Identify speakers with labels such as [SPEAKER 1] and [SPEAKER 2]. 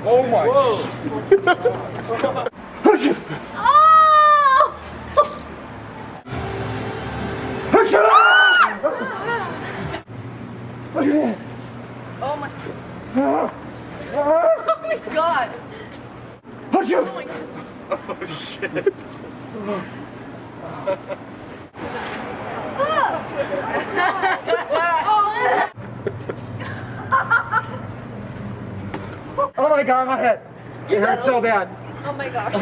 [SPEAKER 1] Oh my. Oh my god. Oh my god.
[SPEAKER 2] Oh shit.
[SPEAKER 3] Oh my god, my head. It hurts so bad.
[SPEAKER 1] Oh my gosh.